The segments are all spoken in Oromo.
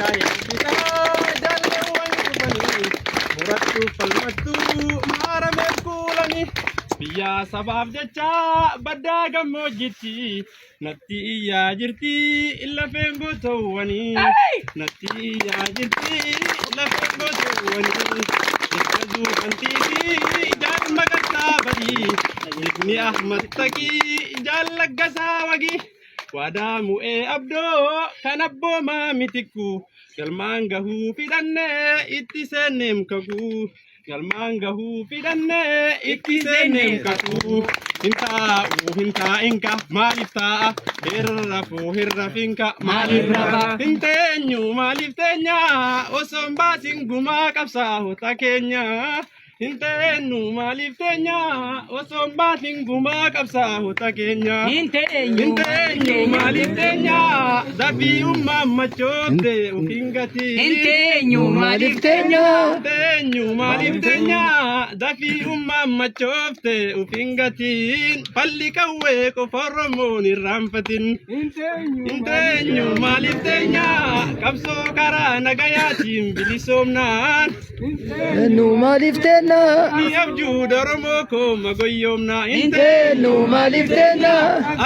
kayaan kita jaalawwan dhufanii murattuu falmattuu maarameef kuulanii biyyaa sabaaf jecha baddaa gammoojjitti natti iyyaa jirti lafeen gootawwanii natti iyyaa jirti lafeen gootawwanii iddoo kantiifi jaalma gaddaa badii ibni ahmad taqii jaallaggasaa wagii wadaa mu'ee abdoo kan abboomaa mitikku galmaan gahuu fidhannee itti seenneem kakuu galmaan gahuu fidhannee itti seenneem kakuu hintaa'inka maaliif taa'a hirrafuu hirrafinka maaliif rafa hinteenyu maaliif teenya osoo hin baasin gumaa qabsaa'ota keenya hinteenyu maaliif teenya osoo hin baasin gumaa qabsaa'ota keenya hinteenyu maaliif teenya dafii ummaan machoofte ufiin gatii hinteenyu maaliif teenya hinteenyu maaliif teenya dafii ummaan machoofte ufiin gatiin falli qawwee qofa Oromoon irraanfatin hinteenyu maaliif teenya qabsoo karaa nagayaatiin bilisoomnaan nu maaliif teenya ni abjuu Oromoo koo magoyyoomna hinteenyu maaliif teenya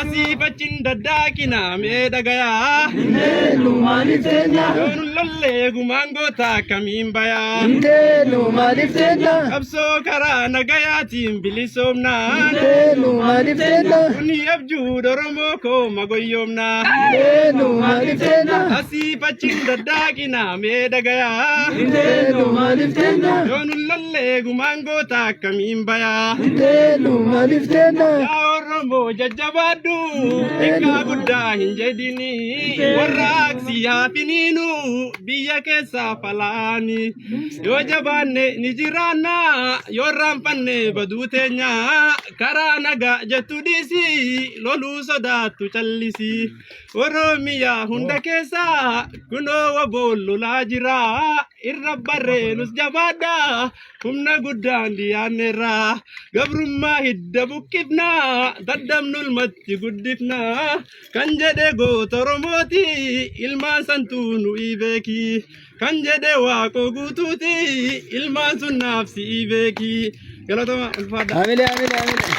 asiif achiin daddaaqina mee dhagayaa hinteenyu maaliif teenya yoonu lollee gumaan goota akkamiin bayaa hinteenyu maaliif teenya qabsoo karaa nagayaatiin bilisoomnaan hinteenyu maaliif teenya ni abjuu Oromoo koo magoyyoomna hinteenyu maaliif teenya asiif achiin daddaaqina mee dhagayaa hinteenyu maaliif teenya yoonu lollee gumaan goota akkamiin bayaa hinteenyu maaliif teenya yaa Oromoo jajjabaadhu eegaa guddaa hin jedhini warraaqsi haafiniinu biyya keessaa falaani yoo jabaanne ni jiraanna yoo raanfanne baduu teenya karaa nagaa jettu dhiisi loluu sodaattu callisi Oromiyaa hunda keessaa kunoo waboon lolaa jira irra barreenus jabaadha humna guddaan dhiyaanneerra gabrummaa hidda buqqifna daddamnulmatti guddifna kan jedhe goota Oromooti ilmaan santuu nuyi beeki kan jedhe waaqoo guutuuti ilmaan sun naaf si'i beeki galatoma ulfaadha. Amile amile amile.